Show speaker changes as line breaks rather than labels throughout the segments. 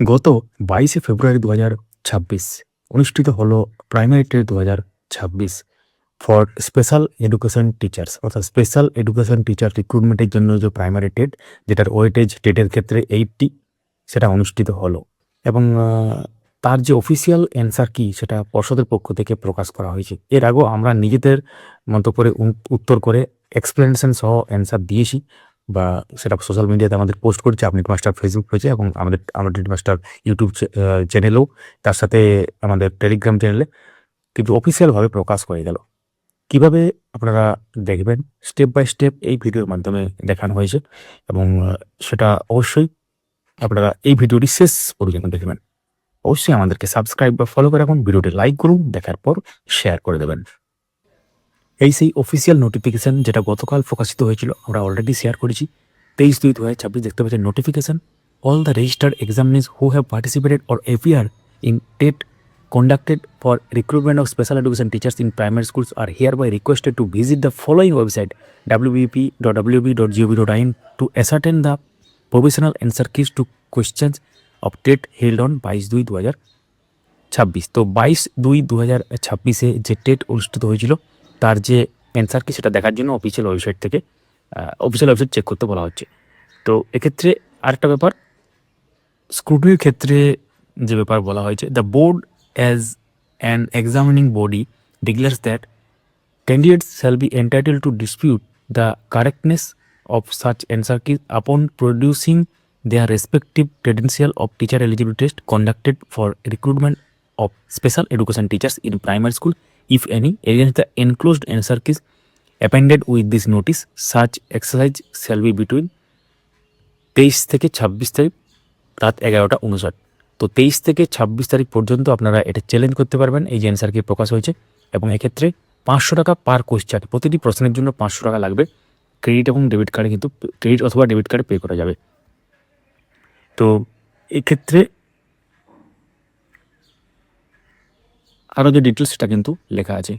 গত 22শে ফেব্রুয়ারি 2026 অনুষ্ঠিত হলো primary TET 2026 for special education teachers, অর্থাৎ স্পেশাল এডুকেশন টিচার রিক্রুটমেন্টের জন্য যে প্রাইমারি টেট, যেটার ওয়েটেজ টেটের ক্ষেত্রে 80, সেটা অনুষ্ঠিত হলো। এবং তার যে অফিসিয়াল অ্যান্সার কি সেটা পর্ষদের পক্ষ থেকে প্রকাশ করা হয়েছে। এর আগেও আমরা নিজেদের মতো করে উত্তর করে এক্সপ্লেনেশন সহ অ্যান্সার দিয়েছি, বা সেটা সোশ্যাল মিডিয়াতে আমাদের পোস্ট করেছি, আপডেট মাস্টার ফেসবুক পেজে এবং আমাদের আপডেট মাস্টার ইউটিউব চ্যানেলেও, তার সাথে আমাদের টেলিগ্রাম চ্যানেলে, কিন্তু অফিসিয়ালভাবে প্রকাশ করে গেল। কিভাবে আপনারা দেখবেন স্টেপ বাই স্টেপ এই ভিডিওর মাধ্যমে দেখানো হয়েছে, এবং সেটা অবশ্যই আপনারা এই ভিডিওটি শেষ পর্যন্ত দেখবেন। অবশ্যই আমাদেরকে সাবস্ক্রাইব বা ফলো করে রাখুন, ভিডিওটি লাইক করুন, দেখার পর শেয়ার করে দেবেন। এই সেই অফিসিয়াল নোটিফিকেশান যেটা গতকাল প্রকাশিত হয়েছিল, আমরা অলরেডি শেয়ার করেছি। 23/2/2026 দেখতে পাচ্ছেন notification. All the registered examinees who have participated or appear in TET conducted for recruitment of special education teachers in primary schools are hereby requested to visit the following website wbp.wb.gov.in to ascertain the provisional answer keys to questions of TET held on 22/2/2026। তো 22/2/2026 যে TET অনুষ্ঠিত হয়েছিল তার যে answer কি সেটা দেখার জন্য অফিসিয়াল ওয়েবসাইট চেক করতে বলা হচ্ছে। তো এক্ষেত্রে আরেকটা ব্যাপার, স্ক্রুটিনির ক্ষেত্রে যে ব্যাপার বলা হয়েছে, the board as an examining body declares that candidates shall be entitled to dispute the correctness of such answer keys upon producing their respective credential of teacher eligibility test conducted for recruitment of special education teachers in primary school, if any, against the enclosed answer keys appended with this notice. Such exercise shall be between 23 থেকে 26 তারিখ রাত 11:59। তো 23 থেকে 26 তারিখ পর্যন্ত আপনারা এটা challenge করতে পারবেন, এই যে অ্যান্সার কি প্রকাশ হয়েছে। এবং এক্ষেত্রে 500 টাকা পার কোয়েশ্চেন, প্রতিটি প্রশ্নের জন্য 500 টাকা লাগবে। ক্রেডিট এবং ডেবিট কার্ডে কিন্তু ক্রেডিট অথবা ডেবিট কার্ডে পে করা যাবে। তো এক্ষেত্রে আরও যে ডিটেলস সেটা কিন্তু লেখা আছে।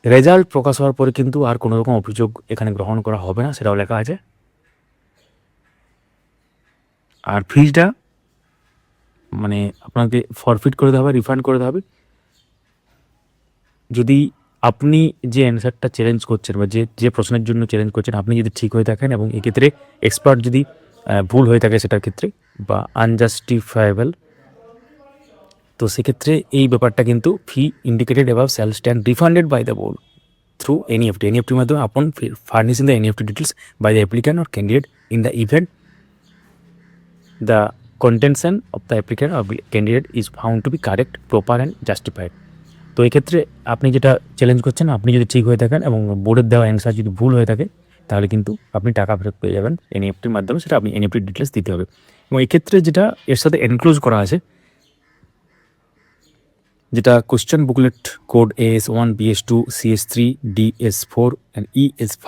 রেজাল্ট প্রকাশ হওয়ার পরে কিন্তু আর কোনো রকম অভিযোগ এখানে গ্রহণ করা হবে না, সেটাও লেখা আছে। আর ফিজটা মানে আপনাকে ফরফিট করে দেওয়া হবে, রিফান্ড করে দেওয়া হবে। যদি আপনি যে অ্যান্সারটা চ্যালেঞ্জ করছেন বা যে প্রশ্নের জন্য চ্যালেঞ্জ করছেন, আপনি যদি ঠিক হয়ে থাকেন এবং এক্ষেত্রে এক্সপার্ট যদি ভুল হয়ে থাকে সেটার ক্ষেত্রে বা আনজাস্টিফায়েবল, তো সেক্ষেত্রে এই ব্যাপারটা কিন্তু fee indicated above shall stand refunded by the board through এনইএফটির মাধ্যমে upon furnishing the NEFT details by the applicant or candidate in the event the contention of the applicant or candidate is found to be correct, proper and justified। তো এক্ষেত্রে আপনি যেটা challenge করছেন, আপনি যদি ঠিক হয়ে থাকেন এবং বোর্ডের দেওয়া অ্যান্সার যদি ভুল হয়ে থাকে, তাহলে কিন্তু আপনি টাকা ফেরত পেয়ে যাবেন এনইএফটির মাধ্যমে। সেটা আপনি এনইএফটি ডিটেলস দিতে হবে। এবং এক্ষেত্রে যেটা এর সাথে এনক্লোজ করা আছে, যেটা question booklet code AS1, BS2, CS3, DS4 and ES5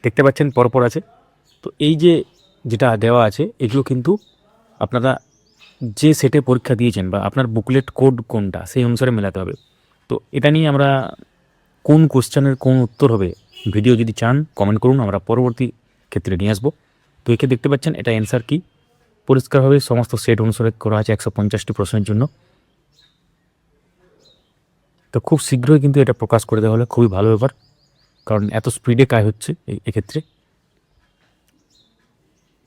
দেখতে পাচ্ছেন পরপর আছে। তো এই যেটা দেওয়া আছে এগুলো কিন্তু আপনারা যে সেটে পরীক্ষা দিয়েছেন বা আপনার বুকলেট কোড কোনটা সেই অনুসারে মেলাতে হবে। তো এটা নিয়ে আমরা কোন কোশ্চেনের কোন উত্তর হবে ভিডিও যদি চান কমেন্ট করুন, আমরা পরবর্তী ক্ষেত্রে নিয়ে আসবো। তো একে দেখতে পাচ্ছেন এটা অ্যান্সার কি পরিষ্কারভাবে সমস্ত সেট অনুসারে করা আছে 150টি প্রশ্নের জন্য। তো খুব শীঘ্রই কিন্তু এটা প্রকাশ করে দেওয়া হলে খুবই ভালো ব্যাপার, কারণ এত স্পিডে কাজ হচ্ছে এক্ষেত্রে।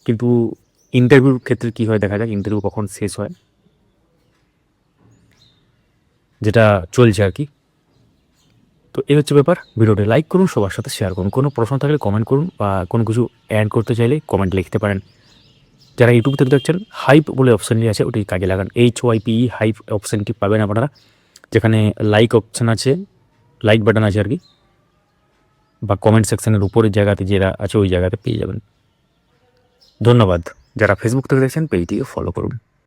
কিন্তু ইন্টারভিউর ক্ষেত্রে কী হয় দেখা যাক, ইন্টারভিউ কখন শেষ হয়, যেটা চলছে আর কি। তো এই হচ্ছে ব্যাপার। ভিডিওটি লাইক করুন, সবার সাথে শেয়ার করুন। কোনো প্রশ্ন থাকলে কমেন্ট করুন, বা কোনো কিছু অ্যাড করতে চাইলে কমেন্ট লিখতে পারেন। যারা ইউটিউব থেকে দেখছেন, হাইপ বলে অপশানটি আছে, ওটি কাজে লাগান। HYPE হাইপ অপশানটি পাবেন আপনারা, যেখানে লাইক অপশান আছে, লাইক বাটন আছে আর কি, বা কমেন্ট সেকশনের উপরের জায়গাতে যেটা আছে ওই জায়গাতে পেয়ে যাবেন। ধন্যবাদ। যারা ফেসবুক থেকে দেখছেন পেজটিকে ফলো করুন।